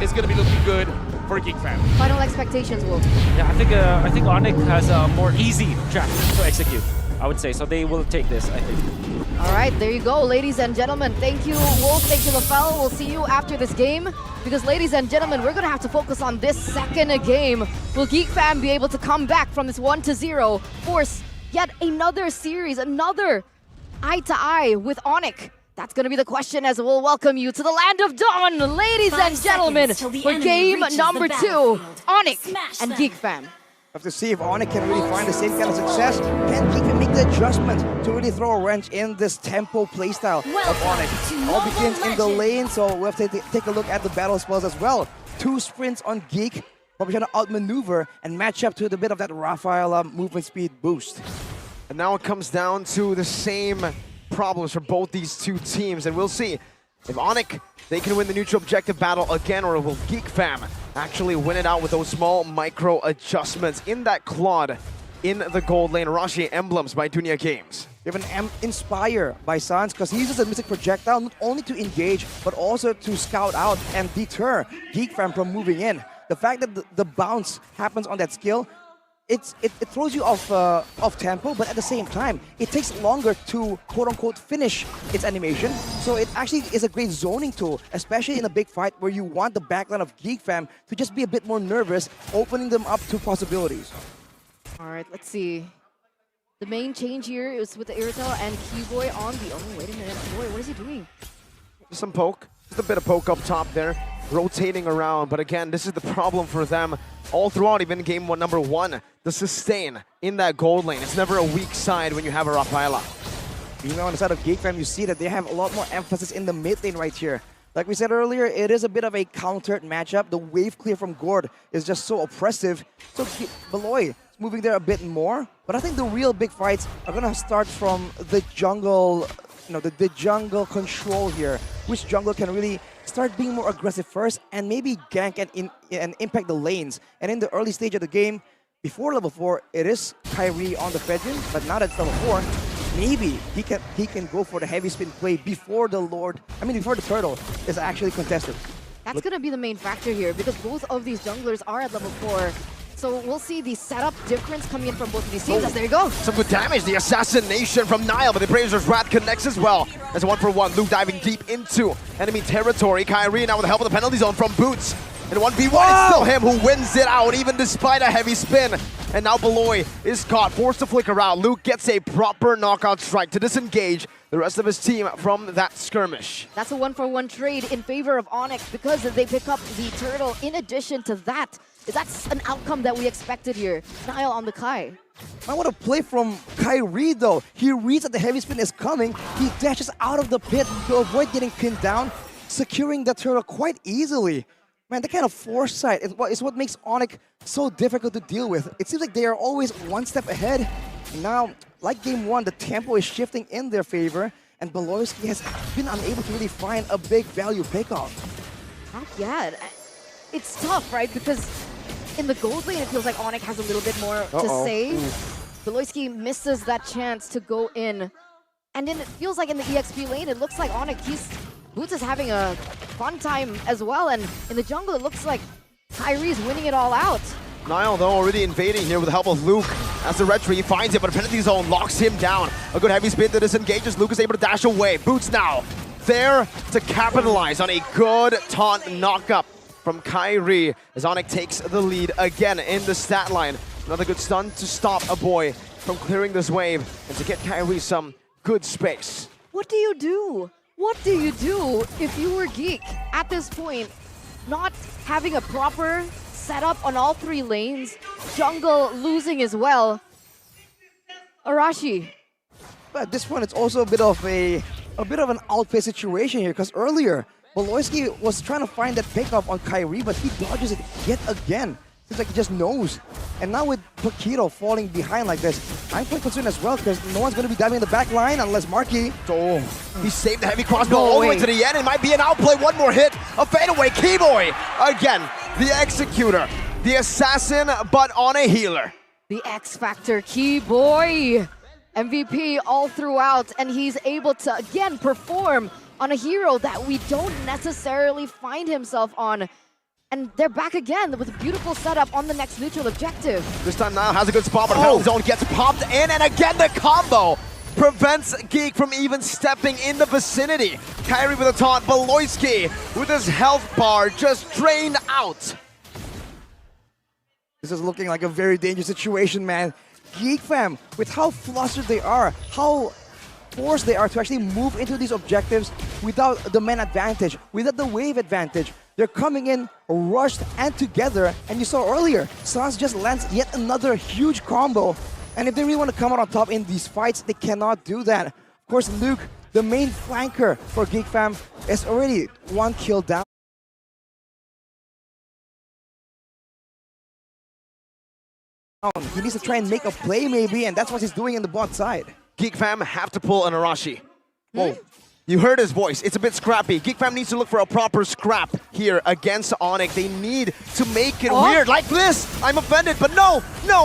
is going to be looking good for GEEK fam. Final expectations, Wolf. Yeah, I think ONIC has a more easy track to execute, I would say. So they will take this, I think. All right, there you go, ladies and gentlemen. Thank you, Wolf. Thank you, LaFell. We'll see you after this game. Because, ladies and gentlemen, we're going to have to focus on this second game. Will GEEK fam be able to come back from this 1-0, force yet another series, another eye-to-eye with ONIC? That's going to be the question as we'll welcome you to the Land of Dawn, ladies and gentlemen, for game number 2, ONIC and GEEK fam. Have to see if ONIC can really find the same kind of success. Can GEEK make the adjustment to really throw a wrench in this tempo playstyle of ONIC? All begins in the lane, so we'll have to take a look at the battle spells as well. 2 sprints on GEEK, probably trying to outmaneuver and match up to the bit of that Raphael movement speed boost. And now it comes down to the same problems for both these two teams, and we'll see if ONIC, they can win the neutral objective battle again, or will GEEK fam actually win it out with those small micro adjustments in that Claude in the gold lane. Rashi emblems by Dunia Games. We have an Inspire by Sans, because he uses a Mystic Projectile not only to engage, but also to scout out and deter GEEK fam from moving in. The fact that the bounce happens on that skill, it throws you off tempo, but at the same time, it takes longer to quote-unquote finish its animation. So it actually is a great zoning tool, especially in a big fight where you want the backline of GEEK fam to just be a bit more nervous, opening them up to possibilities. All right, let's see. The main change here is with the Irritel and Keyboy on the... Oh, wait a minute. Boy, what is he doing? Just some poke. Just a bit of poke up top there, rotating around. But again, this is the problem for them all throughout, even game number 1. The sustain in that gold lane. It's never a weak side when you have a Rafaela. Even on the side of GEEK fam, you see that they have a lot more emphasis in the mid lane right here. Like we said earlier, it is a bit of a countered matchup. The wave clear from Gord is just so oppressive. So Beloy is moving there a bit more. But I think the real big fights are going to start from the jungle, the jungle control here. Which jungler can really start being more aggressive first and maybe gank and impact the lanes. And in the early stage of the game, before level 4, it is Kyrie on the Fedrin, but now that it's level 4, maybe he can go for the heavy spin play before before the turtle is actually contested. That's going to be the main factor here, because both of these junglers are at level 4. So we'll see the setup difference coming in from both of these teams. There you go. Some good damage. The assassination from Nile, but the Brazer's Wrath connects as well. As a 1-for-1, Luke diving deep into enemy territory. Kyrie now with the help of the penalty zone from Boots. And 1v1, it's still him who wins it out, even despite a heavy spin. And now Beloy is caught, forced to flicker out. Luke gets a proper knockout strike to disengage the rest of his team from that skirmish. That's a 1-for-1 trade in favor of ONIC, because they pick up the turtle. In addition to that, that's an outcome that we expected here. Nile on the Kai. I want to play from Kyrie though. He reads that the heavy spin is coming. He dashes out of the pit to avoid getting pinned down, securing the turtle quite easily. Man, that kind of foresight is what makes ONIC so difficult to deal with. It seems like they are always one step ahead. Now, like game 1, the tempo is shifting in their favor, and Beloyski has been unable to really find a big value pickoff. Not yet. It's tough, right? Because in the gold lane, it feels like ONIC has a little bit more to say. Beloyski misses that chance to go in. And then it feels like in the EXP lane, it looks like ONIC, Boots is having a fun time as well. And in the jungle, it looks like Kyrie's winning it all out. Nile, though, already invading here with the help of Luke. As the retry, he finds it, but a penalty zone locks him down. A good heavy spin that disengages. Luke is able to dash away. Boots now there to capitalize on a good taunt knock-up from Kyrie as ONIC takes the lead again in the stat line. Another good stun to stop a boy from clearing this wave and to get Kyrie some good space. What do you do? What do you do if you were GEEK at this point, not having a proper setup on all 3 lanes, jungle losing as well? Arashi. But at this point, it's also a bit of an outplay situation here, because earlier Beloyski was trying to find that pickup on Kyrie, but he dodges it yet again. Seems like he just knows. And now with Paquito falling behind like this, I'm quite concerned as well, because no one's going to be diving in the back line unless Marky. Oh, he saved the heavy crossbow all the way to the end. It might be an outplay. One more hit, a fadeaway. Keyboy again, the executor, the assassin, but on a healer. The X Factor Keyboy, MVP all throughout, and he's able to again perform on a hero that we don't necessarily find himself on And they're back again with a beautiful setup on the next neutral objective. This time Niall has a good spot, but penalty zone gets popped in, and again the combo prevents GEEK from even stepping in the vicinity. Kyrie with a taunt, Beloyski with his health bar just drained out. This is looking like a very dangerous situation, man. GEEK fam, with how flustered they are, how forced they are to actually move into these objectives without the man advantage, without the wave advantage. They're coming in rushed and together, and you saw earlier, Sans just lands yet another huge combo. And if they really want to come out on top in these fights, they cannot do that. Of course, Luke, the main flanker for GEEK fam, is already 1 kill down. He needs to try and make a play maybe, and that's what he's doing in the bot side. GEEK fam have to pull an Arashi. Whoa. You heard his voice. It's a bit scrappy. GEEK fam needs to look for a proper scrap here against ONIC. They need to make it weird like this. I'm offended, but no,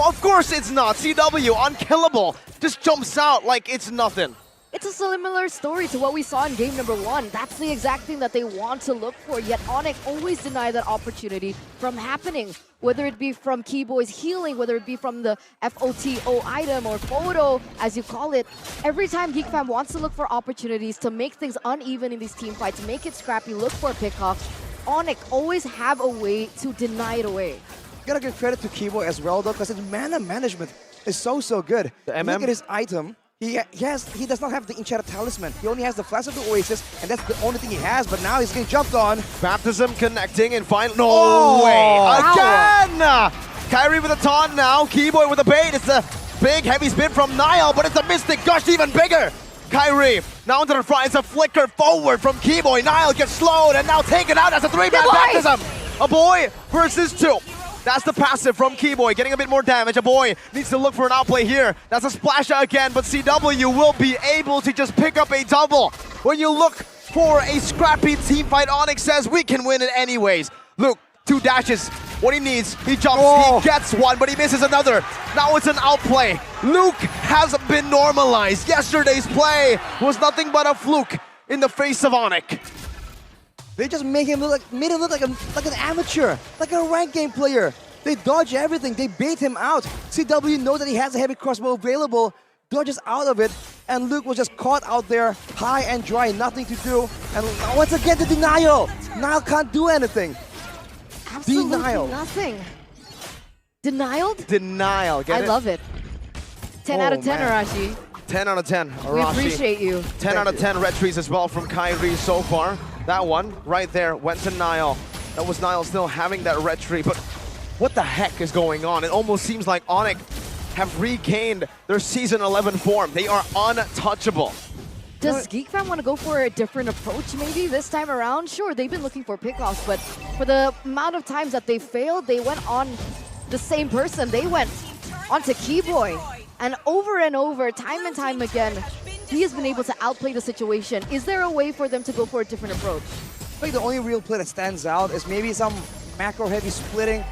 of course it's not. CW, unkillable, just jumps out like it's nothing. It's a similar story to what we saw in game number 1. That's the exact thing that they want to look for, yet ONIC always deny that opportunity from happening. Whether it be from Keyboy's healing, whether it be from the FOTO item or photo, as you call it. Every time GEEK fam wants to look for opportunities to make things uneven in these team fights, make it scrappy, look for a pickoff, ONIC always have a way to deny it away. Gotta give credit to Keyboy as well though, because his mana management is so good. Look at his item. He does not have the Enchanted Talisman. He only has the Flash of the Oasis, and that's the only thing he has, but now he's getting jumped on. Baptism connecting and final. No way! Again! Kyrie with a taunt now. Keyboy with a bait. It's a big heavy spin from Niall, but it's a Mystic Gush even bigger. Kyrie now into the front. It's a flicker forward from Keyboy. Niall gets slowed and now taken out as a 3-man Baptism. A boy versus 2. That's the passive from Keyboy, getting a bit more damage. A boy needs to look for an outplay here. That's a splash out again, but CW will be able to just pick up a double. When you look for a scrappy team fight, ONIC says we can win it anyways. Luke, 2 dashes. What he needs, he jumps, he gets one, but he misses another. Now it's an outplay. Luke has been normalized. Yesterday's play was nothing but a fluke in the face of ONIC. They just made him look like an amateur, like a ranked game player. They dodge everything, they bait him out. CW knows that he has a heavy crossbow available, dodges out of it, and Luke was just caught out there, high and dry, nothing to do. And once again, the denial. Niall can't do anything. Absolutely Denial. nothing. Denialed? Denial, get it? I love it. 10 out of 10, man. Arashi. 10 out of 10, Arashi. We appreciate you. 10 out of 10 red trees as well from Kyrie so far. That one right there went to Niall. That was Niall still having that red tree, but what the heck is going on? It almost seems like ONIC have regained their Season 11 form. They are untouchable. Does GEEK fam want to go for a different approach maybe this time around? Sure, they've been looking for pickoffs, but for the amount of times that they failed, they went on the same person. They went onto Keyboy. And over, time and time again, he has been able to outplay the situation. Is there a way for them to go for a different approach? I think the only real play that stands out is maybe some macro-heavy splitting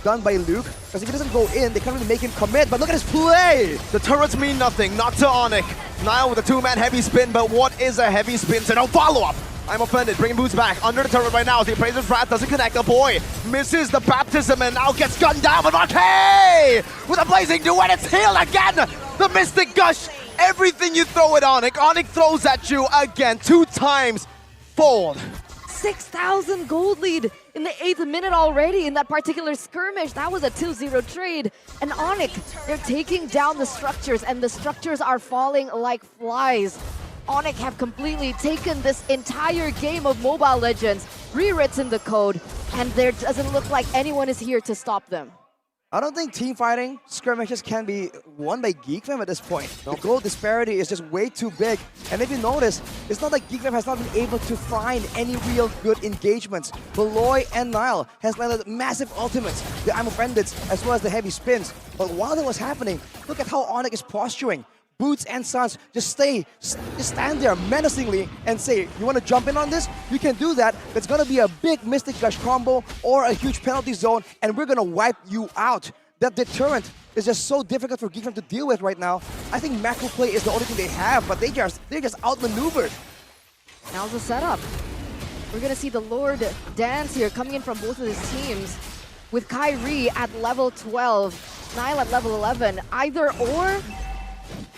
done by Luke. Because if he doesn't go in, they can't really make him commit. But look at his play! The turrets mean nothing, not to ONIC. Niall with a 2-man heavy spin, but what is a heavy spin? So no follow-up. I'm offended, bringing Boots back under the turret right now. The Appraiser's Wrath doesn't connect. A boy misses the Baptism and now gets gunned down. But okay! With a blazing duet, it's healed again! The Mystic Gush, everything you throw at ONIC, ONIC throws at you again, 2 times. Fold. 6,000 gold lead in the 8th minute already in that particular skirmish. That was a 2-0 trade. And ONIC, they're taking down the structures, and the structures are falling like flies. ONIC have completely taken this entire game of Mobile Legends, rewritten the code, and there doesn't look like anyone is here to stop them. I don't think team fighting skirmishes can be won by GEEK fam at this point. The goal disparity is just way too big. And if you notice, it's not like GEEK fam has not been able to find any real good engagements. Beloy and Niall has landed massive ultimates, the I'm Offendeds, as well as the heavy spins. But while that was happening, look at how ONIC is posturing. Boots and Sans just stand there menacingly and say, you want to jump in on this? You can do that. It's going to be a big Mystic Gush combo or a huge penalty zone, and we're going to wipe you out. That deterrent is just so difficult for GEEK fam to deal with right now. I think macro play is the only thing they have, but they're just outmaneuvered. Now's the setup. We're gonna see the Lord dance here coming in from both of his teams with Kyrie at level 12, Nile at level 11. Either or,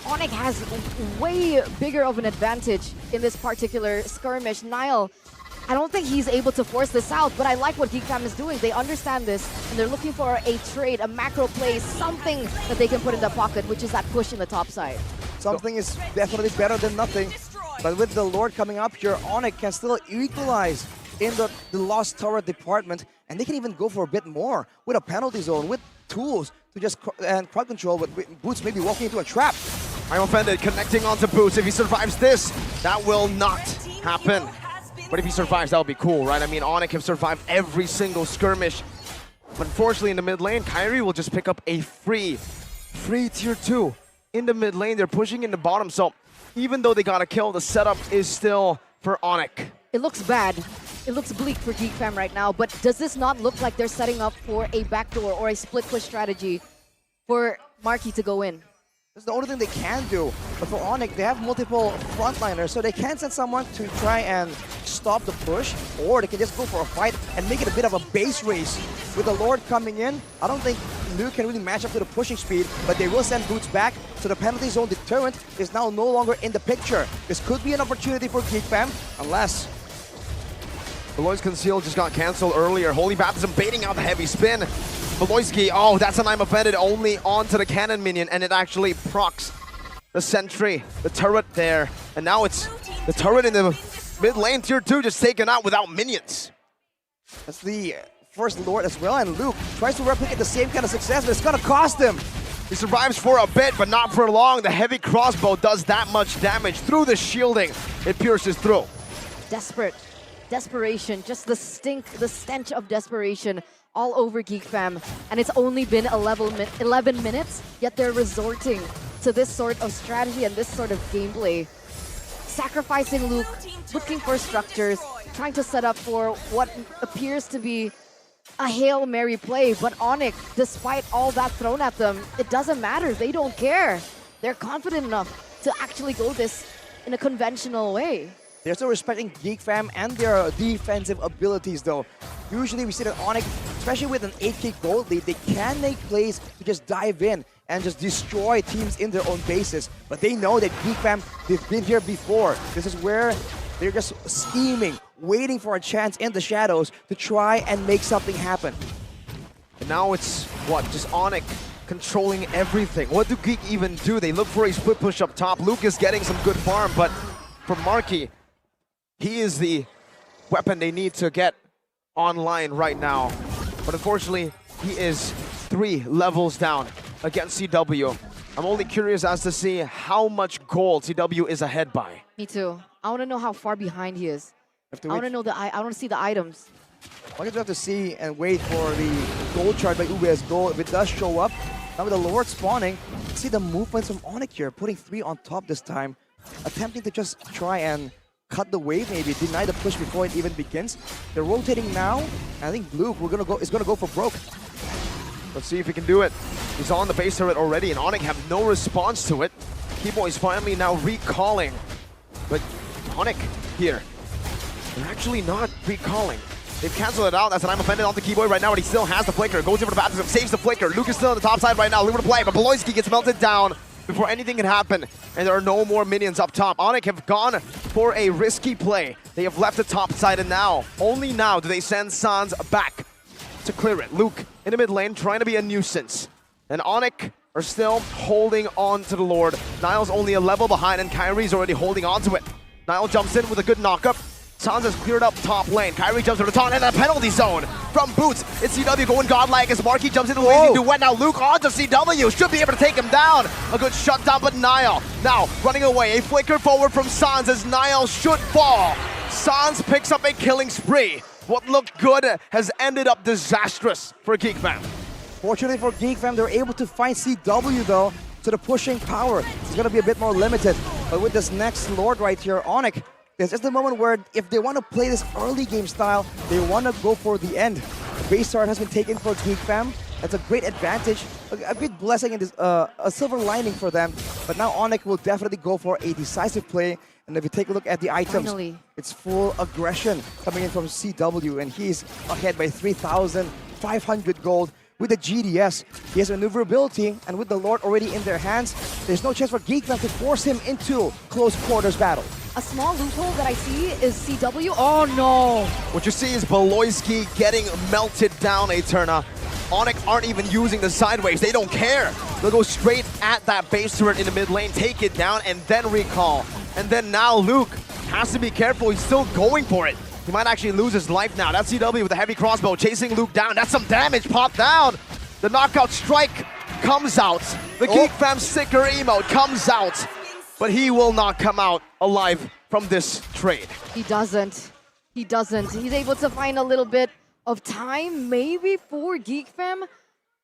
ONIC has way bigger of an advantage in this particular skirmish. Nile, I don't think he's able to force this out, but I like what GEEK Fam is doing. They understand this, and they're looking for a trade, a macro play, something that they can put in their pocket, which is that push in the top side. Something is definitely better than nothing. But with the Lord coming up here, ONIC can still equalize in the lost turret department, and they can even go for a bit more with a penalty zone, with tools to just and crowd control, with Boots maybe walking into a trap. I'm offended, connecting onto Boots. If he survives this, that will not happen. But if he survives, that would be cool, right? I mean, ONIC have survived every single skirmish. But unfortunately, in the mid lane, Kyrie will just pick up a free tier 2. In the mid lane, they're pushing in the bottom, so even though they got a kill, the setup is still for ONIC. It looks bad. It looks bleak for GEEK Fam right now, but does this not look like they're setting up for a backdoor or a split push strategy for Marky to go in? That's the only thing they can do. But for ONIC, they have multiple frontliners, so they can send someone to try and stop the push, or they can just go for a fight and make it a bit of a base race. With the Lord coming in, I don't think Luke can really match up to the pushing speed, but they will send Boots back, so the penalty zone deterrent is now no longer in the picture. This could be an opportunity for GEEK Fam, unless... Beloy's Conceal just got cancelled earlier. Holy Baptism baiting out the heavy spin. Beloyski, oh, that's an I'm offended only onto the cannon minion, and it actually procs the sentry, the turret there. And now it's the turret in the mid lane, tier 2, just taken out without minions. That's the first Lord as well, and Luke tries to replicate the same kind of success, but it's gonna cost him. He survives for a bit, but not for long. The heavy crossbow does that much damage through the shielding. It pierces through. Desperation, just the stench of desperation all over GEEK Fam. And it's only been 11 minutes, yet they're resorting to this sort of strategy and this sort of gameplay. Sacrificing Luke, looking for structures, trying to set up for what appears to be a Hail Mary play. But ONIC, despite all that thrown at them, it doesn't matter. They don't care. They're confident enough to actually go this in a conventional way. They're still respecting GEEK Fam and their defensive abilities though. Usually we see that ONIC, especially with an 8k gold lead, they can make plays to just dive in and just destroy teams in their own bases. But they know that GEEK Fam, they've been here before. This is where they're just scheming, waiting for a chance in the shadows to try and make something happen. And now it's, what, just ONIC controlling everything. What do GEEK even do? They look for a split push up top. Luke is getting some good farm, but for Marky, he is the weapon they need to get online right now. But unfortunately, he is 3 levels down against CW. I'm only curious as to see how much gold CW is ahead by. Me too. I want to know how far behind he is. I want to know I want to see the items. I guess we have to see and wait for the gold chart by UBS Gold. If it does show up, now with the Lord spawning, see the movements from ONIC here, putting 3 on top this time, attempting to just try and cut the wave, maybe deny the push before it even begins. They're rotating now. I think Luke is gonna go for broke. Let's see if he can do it. He's on the base turret already, and ONIC have no response to it. Keyboy is finally now recalling, but ONIC here, they're actually not recalling. They've canceled it out. That's an I'm offended on the Keyboy right now, but he still has the flicker. Goes in for the baptism, saves the flicker. Luke is still on the top side right now. Luke to play, but Beloyski gets melted down before anything can happen, and there are no more minions up top. ONIC have gone for a risky play. They have left the top side, and now, only now, do they send Sans back to clear it. Luke in the mid lane trying to be a nuisance, and ONIC are still holding on to the Lord. Niall's only a level behind, and Kyrie's already holding on to it. Niall jumps in with a good knockup. Sans has cleared up top lane. Kyrie jumps to the taunt and a penalty zone from Boots. It's CW going godlike as Marky jumps into the lazy duet. Now Luke onto CW. Should be able to take him down. A good shutdown, but Niall now running away. A flicker forward from Sans as Niall should fall. Sans picks up a killing spree. What looked good has ended up disastrous for GEEK Fam. Fortunately for GEEK Fam, they're able to find CW though, so the pushing power is gonna be a bit more limited. But with this next Lord right here, ONIC, there's just a moment where if they want to play this early game style, they want to go for the end. The base start has been taken for GEEK Fam. That's a great advantage, a great blessing in this, a silver lining for them. But now ONIC will definitely go for a decisive play. And if you take a look at the items, Finally. it's full aggression coming in from CW, and he's ahead by 3,500 gold. With the GDS, he has maneuverability, and with the Lord already in their hands, there's no chance for GEEK to force him into close quarters battle. A small loophole that I see is CW. Oh no! What you see is Beloyski getting melted down, Eterna. ONIC aren't even using the sideways. They don't care. They'll go straight at that base turret in the mid lane, take it down, and then recall. And then now Luke has to be careful. He's still going for it. He might actually lose his life now. That's CW with a heavy crossbow chasing Luke down. That's some damage. Pop down. The knockout strike comes out. The GEEK Fam sticker emote comes out. But he will not come out alive from this trade. He doesn't. He doesn't. He's able to find a little bit of time, maybe, for GEEK Fam.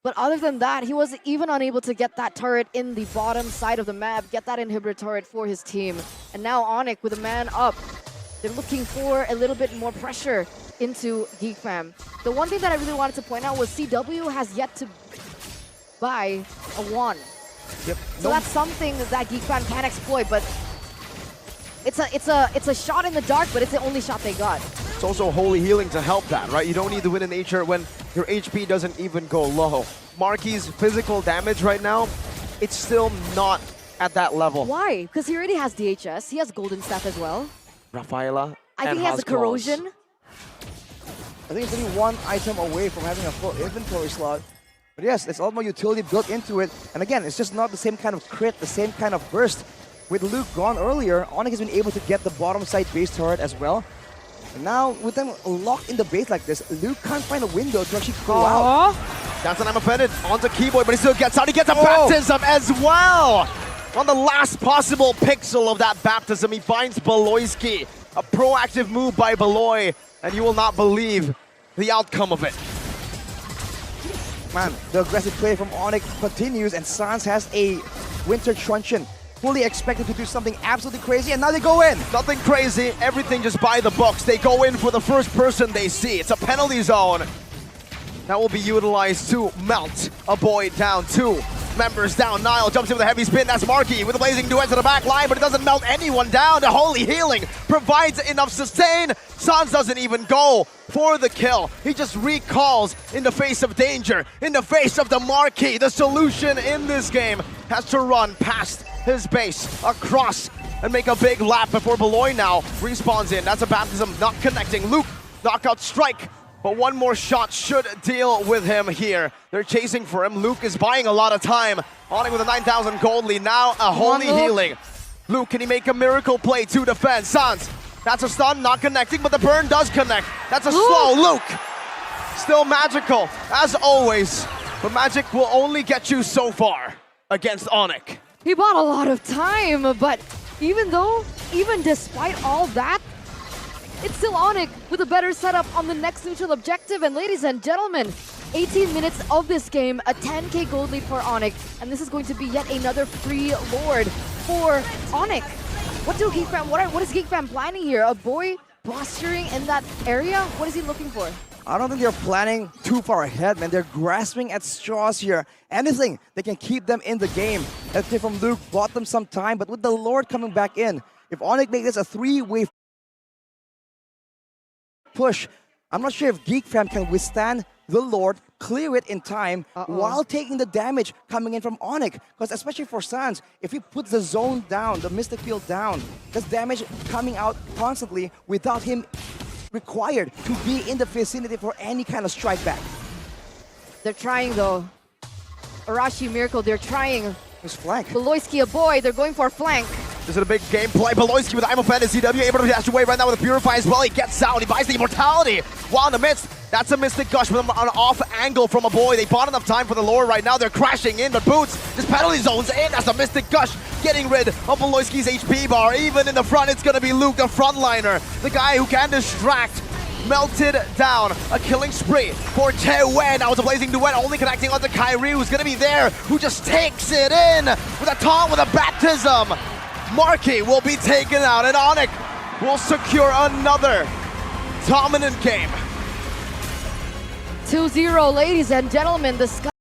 But other than that, he was even unable to get that turret in the bottom side of the map, get that inhibitor turret for his team. And now ONIC with a man up. They're looking for a little bit more pressure into GEEK Fam. The one thing that I really wanted to point out was CW has yet to buy a 1. Yep. So that's something that GEEK Fam can exploit, but it's a shot in the dark, but it's the only shot they got. It's also holy healing to help that, right? You don't need to win in nature when your HP doesn't even go low. Marky's physical damage right now, it's still not at that level. Why? Because he already has DHS. He has Golden Staff as well. Rafaela I think he has a corrosion. I think it's only one item away from having a full inventory slot. But yes, there's a lot more utility built into it. And again, it's just not the same kind of crit, the same kind of burst. With Luke gone earlier, ONIC has been able to get the bottom side base turret as well. And now, with them locked in the base like this, Luke can't find a window to actually go out. That's an I'm offended onto Keyboy, but he still gets out. He gets a baptism as well. On the last possible pixel of that baptism, he finds Beloyski. A proactive move by Beloy, and you will not believe the outcome of it. Man, the aggressive play from ONIC continues, and Sans has a Winter Truncheon. Fully expected to do something absolutely crazy, and now they go in. Nothing crazy, everything just by the books. They go in for the first person they see. It's a penalty zone. That will be utilized to melt a boy down. 2 members down. Nile jumps in with a heavy spin. That's Marky with a blazing duet to the back line, but it doesn't melt anyone down. The holy healing provides enough sustain. Sans doesn't even go for the kill. He just recalls in the face of danger, in the face of the Marquee. The solution in this game has to run past his base, across, and make a big lap before Beloy now respawns in. That's a baptism not connecting. Luke, knockout strike. But one more shot should deal with him here. They're chasing for him. Luke is buying a lot of time. ONIC with a 9,000 gold lead. Now a holy healing. Luke, can he make a miracle play to defend? Sans, that's a stun, not connecting, but the burn does connect. That's a slow. Luke, still magical, as always. But magic will only get you so far against ONIC. He bought a lot of time, but even despite all that, it's still ONIC with a better setup on the next neutral objective. And ladies and gentlemen, 18 minutes of this game, a 10k gold lead for ONIC. And this is going to be yet another free lord for ONIC. What is GEEK Fam planning here? A boy posturing in that area? What is he looking for? I don't think they're planning too far ahead, man. They're grasping at straws here. Anything that can keep them in the game. That play from Luke bought them some time, but with the Lord coming back in, if ONIC makes this a 3-way push, I'm not sure if GEEK Fam can withstand the Lord, clear it in time while taking the damage coming in from ONIC. Because especially for Sans, if he puts the zone down, the Mystic Field down, there's damage coming out constantly without him required to be in the vicinity for any kind of strike back. They're trying though. Arashi Miracle, they're trying. His flank. Beloyski a boy, they're going for a flank. This is a big gameplay. Beloyski with the I'm offended. CW able to dash away right now with a Purify as well. He gets out, he buys the immortality while in the midst. That's a Mystic Gush with an off angle from a boy. They bought enough time for the lore right now. They're crashing in, but Boots just penalty zones in. That's a Mystic Gush getting rid of Beloyski's HP bar. Even in the front, it's going to be Luke, the frontliner, the guy who can distract. Melted down. A killing spree for Taewen. Now it's a blazing duet only connecting onto Kyrie, who's going to be there, who just takes it in with a taunt, with a baptism. Marky will be taken out, and ONIC will secure another dominant game. 2-0, ladies and gentlemen. The Sky